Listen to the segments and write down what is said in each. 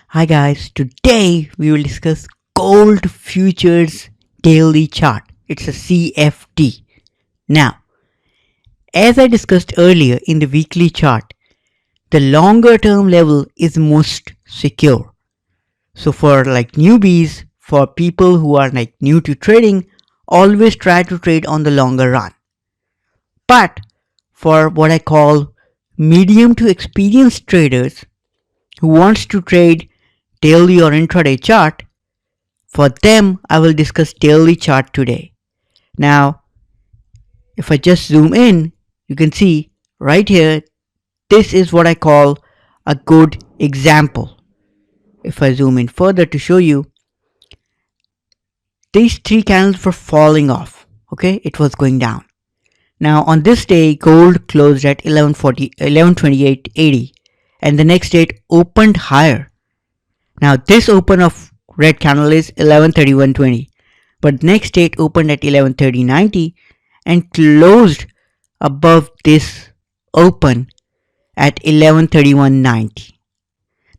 Hi guys, today we will discuss gold futures daily chart. It's a CFD. Now, as I discussed earlier in the weekly chart, the longer term level is most secure. So for newbies, for people who are new to trading, always try to trade on the longer run. But for what I call medium to experienced traders who wants to trade daily or intraday chart, for them I will discuss daily chart today. Now, if I just zoom in, you can see right here, this is what I call a good example. If I zoom in further to show you, these three candles were falling off. Okay, it was going down. Now on this day, gold closed at 1128.80 and the next day it opened higher. Now this open of red candle is 1131.20, but next day it opened at 1130.90 and closed above this open at 1131.90.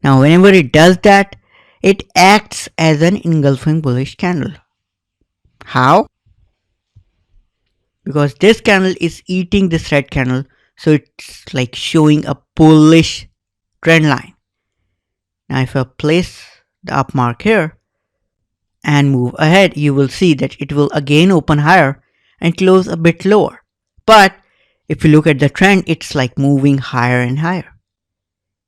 Now whenever it does that, it acts as an engulfing bullish candle. How? Because this candle is eating this red candle, so it's like showing a bullish trend line. Now if I place the up mark here and move ahead, you will see that it will again open higher and close a bit lower. But if you look at the trend, it's like moving higher and higher.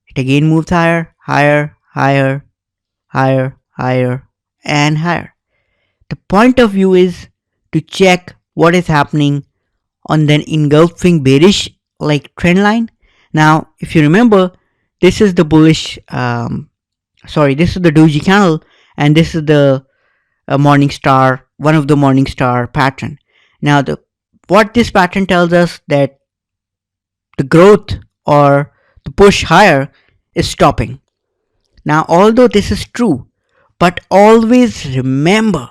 It again moves higher, higher, higher, higher, higher, and higher. The point of view is to check what is happening on the engulfing bearish trend line. Now, if you remember, this is the bullish, this is the doji candle, and this is the morning star, one of the morning star pattern. Now, what this pattern tells us that the growth or the push higher is stopping. Now, although this is true, but always remember,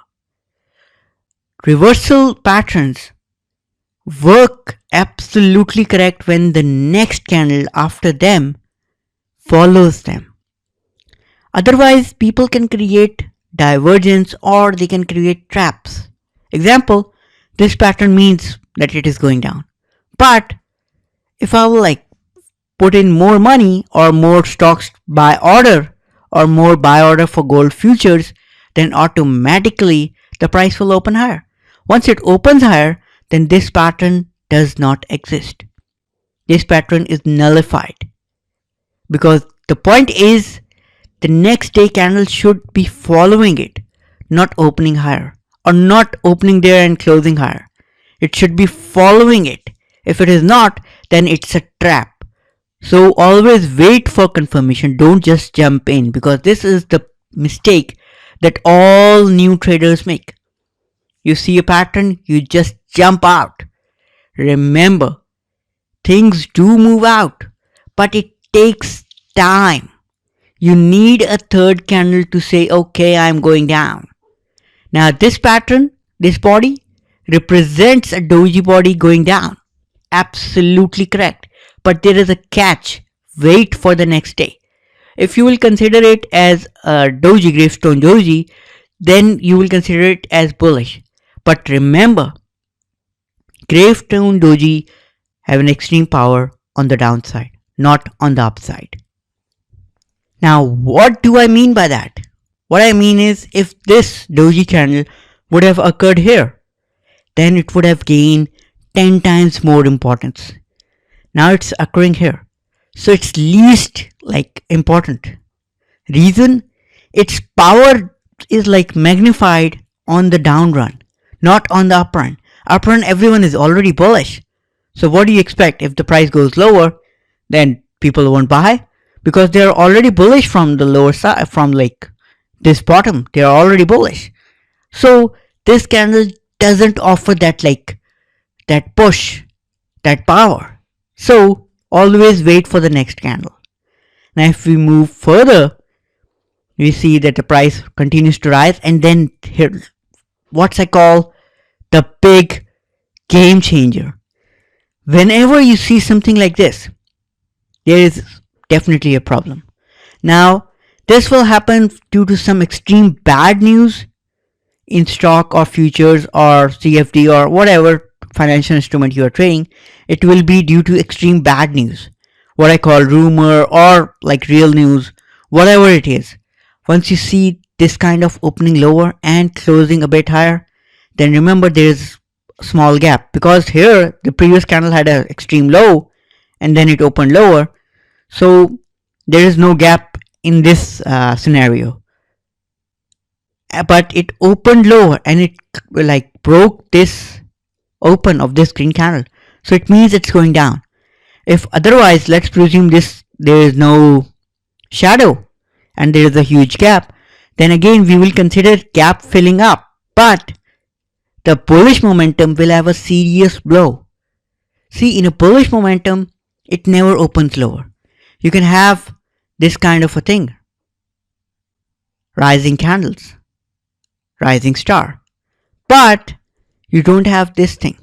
reversal patterns work absolutely correct when the next candle after them follows them. Otherwise, people can create divergence or they can create traps. Example, this pattern means that it is going down. But if I will put in more money or more stocks by order or more buy order for gold futures, then automatically the price will open higher. Once it opens higher, then this pattern does not exist. This pattern is nullified. Because the point is, the next day candle should be following it, not opening higher, or not opening there and closing higher. It should be following it. If it is not, then it's a trap. So always wait for confirmation. Don't just jump in, because this is the mistake that all new traders make. You see a pattern, you just jump out. Remember, things do move out, but it takes time. You need a third candle to say, okay, I'm going down. Now this pattern, this body, represents a doji body going down. Absolutely correct. But there is a catch. Wait for the next day. If you will consider it as a doji, gravestone doji, then you will consider it as bullish. But remember, gravestone doji have an extreme power on the downside, not on the upside. Now, what do I mean by that? What I mean is, if this doji candle would have occurred here, then it would have gained 10 times more importance. Now it's occurring here. So it's least important. Reason? Its power is magnified on the down run, not on the up run. Up run, everyone is already bullish. So what do you expect? If the price goes lower, then people won't buy, because they're already bullish from the lower side, from this bottom. They're already bullish. So this candle doesn't offer that that push, that power. So always wait for the next candle. Now if we move further, we see that the price continues to rise, and then here, what I call the big game changer. Whenever you see something like this, there is definitely a problem. Now, This will happen due to some extreme bad news in stock or futures or CFD or whatever financial instrument you are trading. It will be due to extreme bad news, what I call rumor or like real news, whatever it is. Once you see this kind of opening lower and closing a bit higher, then remember there is a small gap, because here the previous candle had an extreme low and then it opened lower, so there is no gap in this scenario. But it opened lower and it like broke this open of this green candle, so it means it's going down. If otherwise, let's presume there is no shadow and there is a huge gap, then again we will consider gap filling up, but the bullish momentum will have a serious blow. See, in a bullish momentum, it never opens lower. You can have this kind of a thing, rising candles, rising star, but you don't have this thing,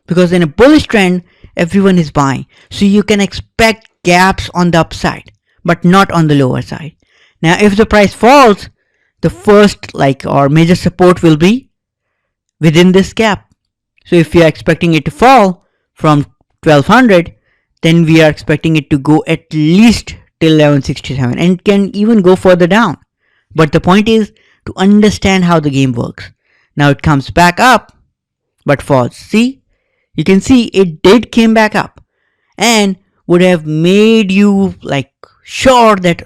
because in a bullish trend everyone is buying, so you can expect gaps on the upside but not on the lower side. Now if the price falls, the first or major support will be within this gap. So if we are expecting it to fall from 1200, then we are expecting it to go at least till 1167 and can even go further down. But the point is to understand how the game works. Now it comes back up but falls. See, you can see it did came back up and would have made you sure that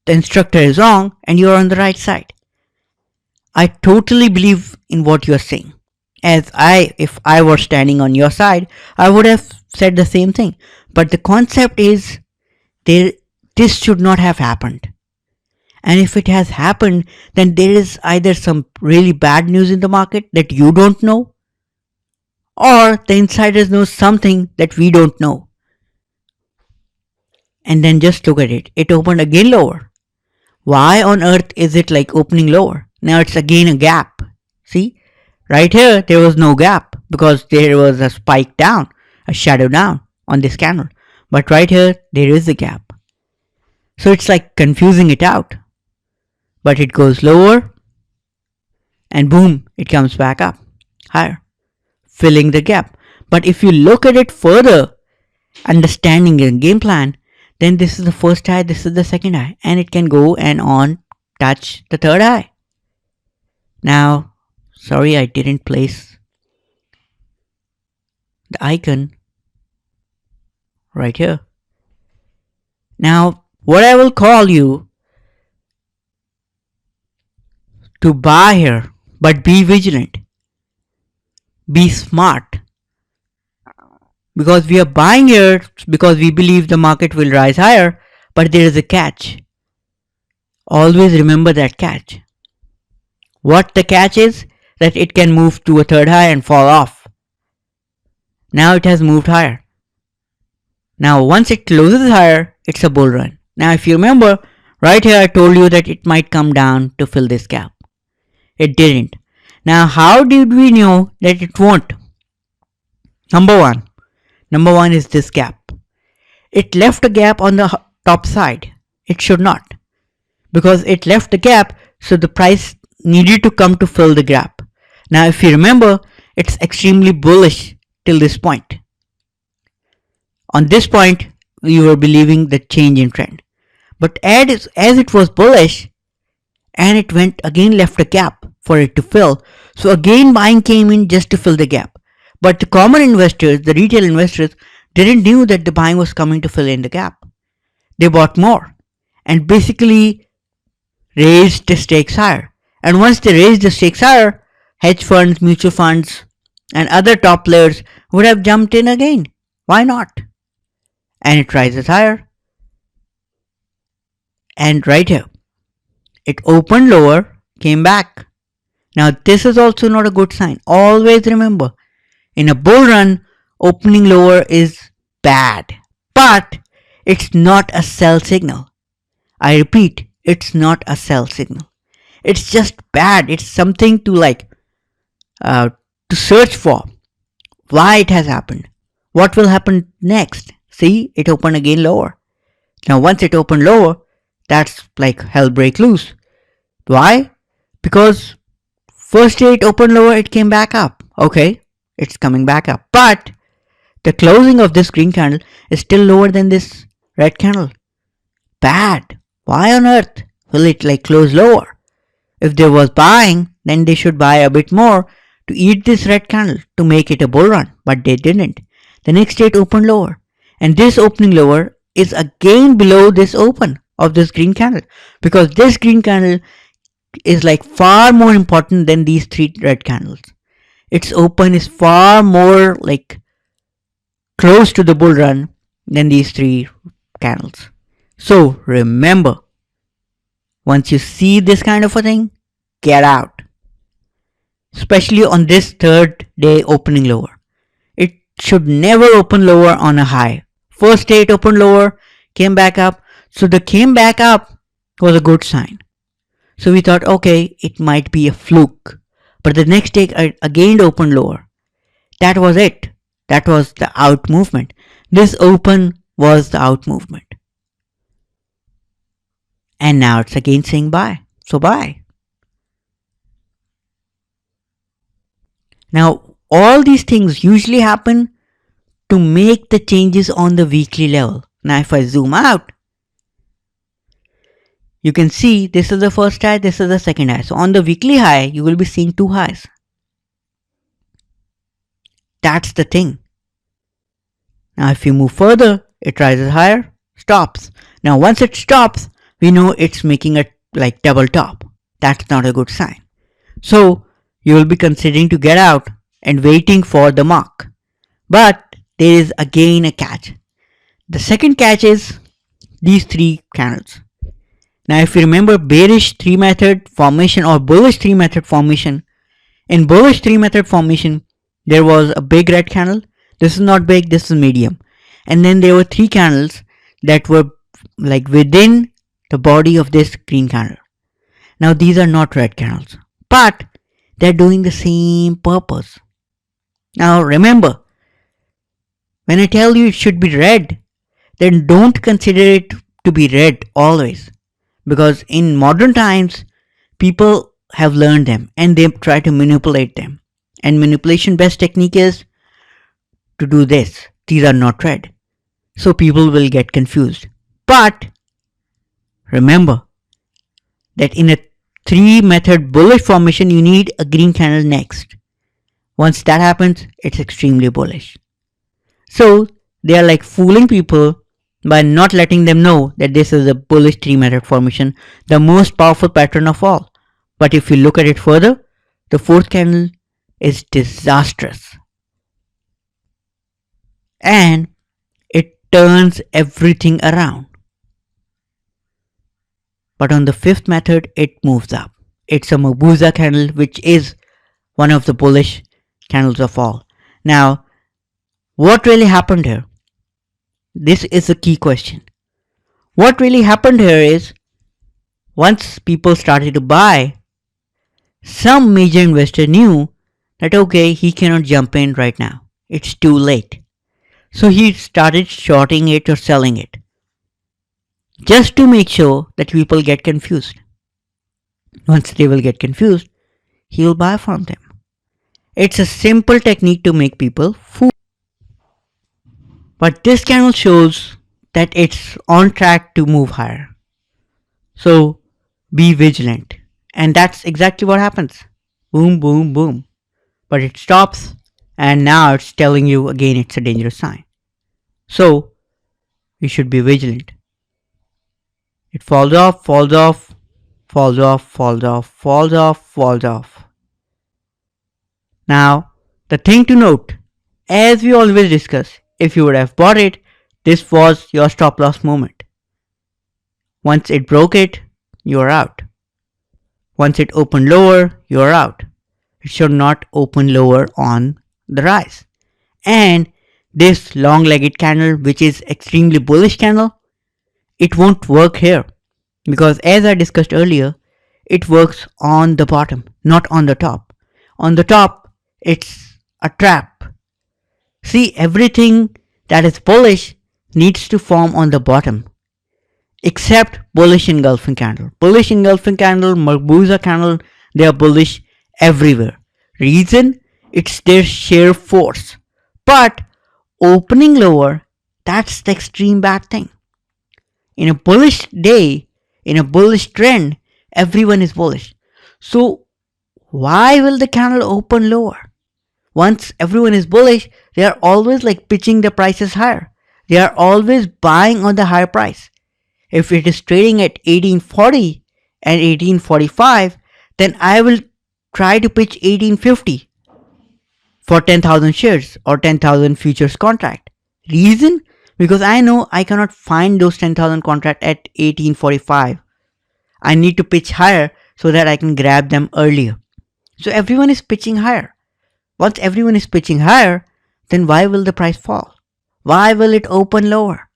the instructor is wrong and you are on the right side. I totally believe in what you are saying. If I were standing on your side, I would have said the same thing. But the concept is this should not have happened. And if it has happened, then there is either some really bad news in the market that you don't know, or the insiders know something that we don't know. And then just look at it. It opened again lower. Why on earth is it opening lower? Now it's again a gap. See, right here there was no gap because there was a spike down, a shadow down on this candle. But right here there is a gap. So it's confusing it out. But it goes lower and boom, it comes back up higher, filling the gap. But if you look at it further, understanding the game plan, then this is the first high, this is the second high, and it can go and on touch the third high. Now, sorry, I didn't place the icon right here. Now, what I will call you to buy here, but be vigilant, be smart, because we are buying here because we believe the market will rise higher, but there is a catch. Always remember that catch. What the catch is? That it can move to a third high and fall off. Now it has moved higher. Now once it closes higher, it's a bull run. Now if you remember, right here I told you that it might come down to fill this gap. It didn't. Now how did we know that it won't? Number one is this gap. It left a gap on the top side. It should not, because it left the gap, so the price needed to come to fill the gap. Now if you remember, it's extremely bullish till this point. On this point, we were believing the change in trend. But as it was bullish, and it went again left a gap for it to fill, so again buying came in just to fill the gap. But the common investors, the retail investors, didn't knew that the buying was coming to fill in the gap. They bought more and basically raised the stakes higher. And once they raised the stakes higher, hedge funds, mutual funds, and other top players would have jumped in again. Why not? And it rises higher. And right here, it opened lower, came back. Now this is also not a good sign. Always remember, in a bull run, opening lower is bad. But it's not a sell signal. I repeat, it's not a sell signal. It's just bad. It's something to search for. Why it has happened. What will happen next? See, it opened again lower. Now once it opened lower, That's like hell break loose. Why? Because first day it opened lower, it came back up. Okay, it's coming back up. But the closing of this green candle is still lower than this red candle. Bad. Why on earth will it like close lower? If there was buying, then they should buy a bit more to eat this red candle to make it a bull run, but they didn't. The next day it opened lower, and this opening lower is again below this open of this green candle, because this green candle is like far more important than these three red candles. Its open is far more like close to the bull run than these three candles. So remember, once you see this kind of a thing, get out. Especially on this third day opening lower. It should never open lower on a high. First day it opened lower, came back up. So the came back up was a good sign. So we thought, okay, it might be a fluke. But the next day it again opened lower. That was it. That was the out movement. This open was the out movement. And now it's again saying buy. So buy. Now, all these things usually happen to make the changes on the weekly level. Now, if I zoom out, you can see this is the first high, this is the second high. So on the weekly high, you will be seeing two highs. That's the thing. Now, if you move further, it rises higher, stops. Now, once it stops, we know it's making a like double top. That's not a good sign. So you will be considering to get out and waiting for the mark. But there is again a catch. The second catch is these three candles. Now if you remember bearish 3 method formation or bullish 3 method formation, in bullish 3 method formation there was a big red candle. This is not big, this is medium. And then there were 3 candles that were like within the body of this green candle. Now these are not red candles, but they're doing the same purpose. Now remember, when I tell you it should be red, then don't consider it to be red always. Because in modern times, people have learned them and they try to manipulate them. And manipulation best technique is to do this. These are not red. So people will get confused. But remember that in a 3 method bullish formation, you need a green candle next. Once that happens, it's extremely bullish. So they are like fooling people by not letting them know that this is a bullish 3 method formation, the most powerful pattern of all. But if you look at it further, the fourth candle is disastrous. And it turns everything around. But on the fifth method, it moves up. It's a Mabuza candle, which is one of the bullish candles of all. Now, what really happened here? This is a key question. What really happened here is, once people started to buy, some major investor knew that okay, he cannot jump in right now. It's too late. So he started shorting it or selling it, just to make sure that people get confused. Once they will get confused, he will buy from them. It's a simple technique to make people fool. But this candle shows that it's on track to move higher. So be vigilant. And that's exactly what happens. Boom, boom, boom. But it stops and now it's telling you again it's a dangerous sign. So you should be vigilant. It falls off, falls off, falls off, falls off, falls off, falls off. Now, the thing to note, as we always discuss, if you would have bought it, this was your stop loss moment. Once it broke it, you are out. Once it opened lower, you are out. It should not open lower on the rise. And this long-legged candle, which is extremely bullish candle, it won't work here. Because as I discussed earlier, it works on the bottom, not on the top. On the top, it's a trap. See, everything that is bullish needs to form on the bottom. except bullish engulfing candle. Bullish engulfing candle, Marbusa candle, they are bullish everywhere. Reason? It's their sheer force. But opening lower, that's the extreme bad thing. In a bullish day, in a bullish trend, everyone is bullish. So why will the candle open lower? Once everyone is bullish, they are always like pitching the prices higher. They are always buying on the higher price. If it is trading at 1840 and 1845, then I will try to pitch 1850 for 10,000 shares or 10,000 futures contract. Reason? Because I know I cannot find those 10,000 contract at 1845. I need to pitch higher so that I can grab them earlier. So everyone is pitching higher. Once everyone is pitching higher, then why will the price fall? Why will it open lower?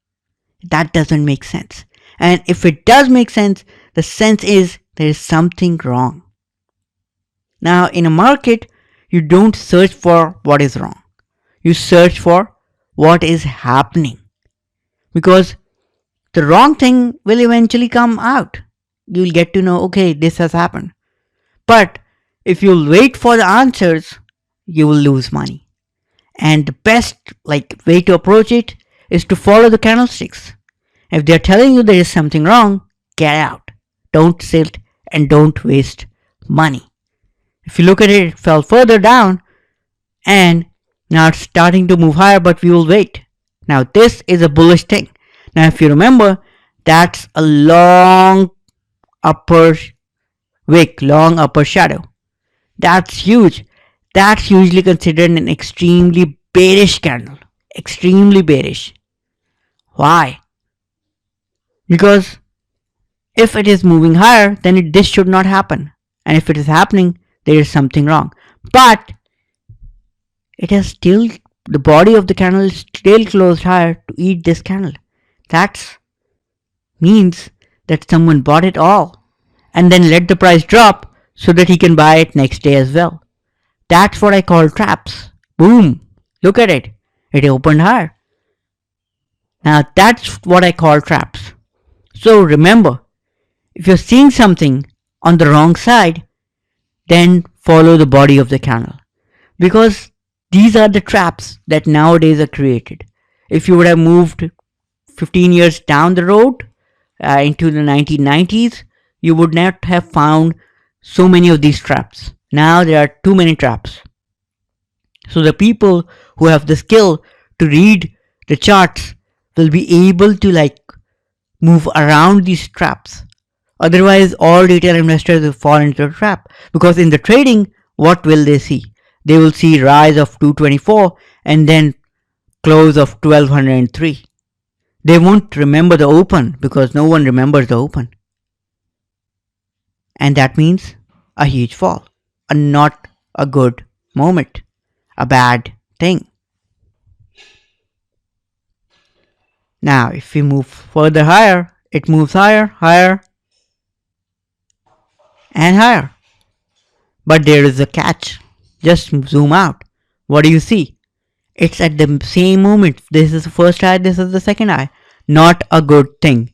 That doesn't make sense. And if it does make sense, the sense is there is something wrong. Now in a market, you don't search for what is wrong. You search for what is happening. Because the wrong thing will eventually come out. You'll get to know, okay, this has happened. But if you'll wait for the answers, you will lose money. And the best way to approach it is to follow the candlesticks. If they're telling you there is something wrong, get out. Don't sit and don't waste money. If you look at it, it fell further down and now it's starting to move higher, but we will wait. Now this is a bullish thing. Now if you remember, that's a long upper wick, long upper shadow. That's huge. That's usually considered an extremely bearish candle. Extremely bearish. Why? Because if it is moving higher, then this should not happen. And if it is happening, there is something wrong. But it has still, the body of the candle is still closed higher to eat this candle. That means that someone bought it all and then let the price drop so that he can buy it next day as well. That's what I call traps. Boom! Look at it. It opened higher. Now that's what I call traps. So remember, if you're seeing something on the wrong side, then follow the body of the candle. Because these are the traps that nowadays are created. If you would have moved 15 years down the road into the 1990s, you would not have found so many of these traps. Now there are too many traps. So the people who have the skill to read the charts will be able to move around these traps. Otherwise, all retail investors will fall into the trap. Because in the trading, what will they see? They will see rise of 224 and then close of 1203. They won't remember the open because no one remembers the open. And that means a huge fall. Not a good moment. A bad thing. Now, if we move further higher, it moves higher, higher, and higher. But there is a catch. Just zoom out. What do you see? It's at the same moment. This is the first high, this is the second high. Not a good thing.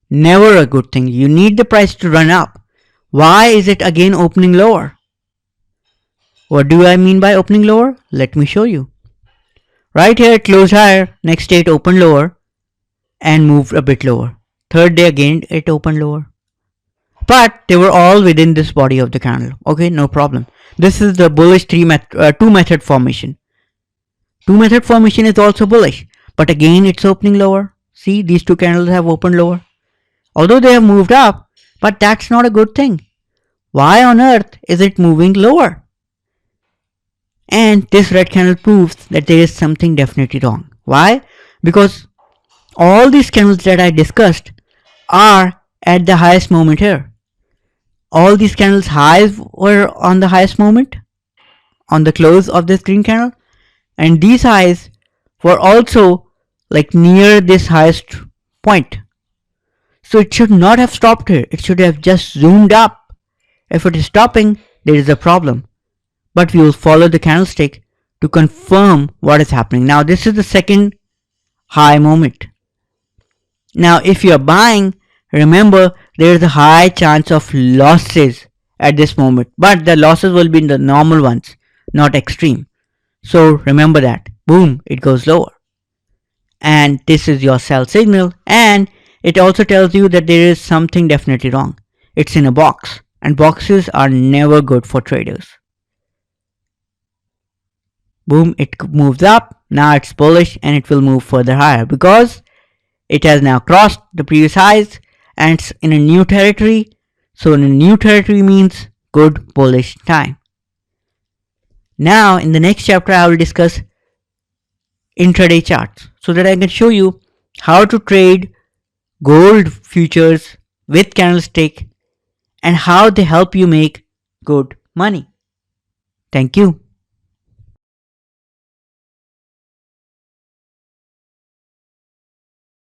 Never a good thing. You need the price to run up. Why is it again opening lower? What do I mean by opening lower? Let me show you. Right here it closed higher, next day it opened lower and moved a bit lower. Third day again it opened lower. But they were all within this body of the candle. Okay, no problem. This is the bullish two method formation. Two method formation is also bullish, but again it's opening lower. See, these two candles have opened lower. Although they have moved up, but that's not a good thing. Why on earth is it moving lower? And this red candle proves that there is something definitely wrong. Why? Because all these candles that I discussed are at the highest moment here. All these candles highs were on the highest moment, on the close of this green candle. And these highs were also near this highest point. So it should not have stopped here. It should have just zoomed up. If it is stopping, there is a problem. But we will follow the candlestick to confirm what is happening. Now this is the second high moment. Now if you are buying, Remember, there is a high chance of losses at this moment, but the losses will be in the normal ones, not extreme. So remember that. Boom, it goes lower. And this is your sell signal, and it also tells you that there is something definitely wrong. It's in a box, and boxes are never good for traders. Boom, it moves up. Now it's bullish and it will move further higher because it has now crossed the previous highs and it's in a new territory. So in a new territory means good bullish time. Now in the next chapter I will discuss intraday charts so that I can show you how to trade gold futures with candlestick and how they help you make good money. Thank you.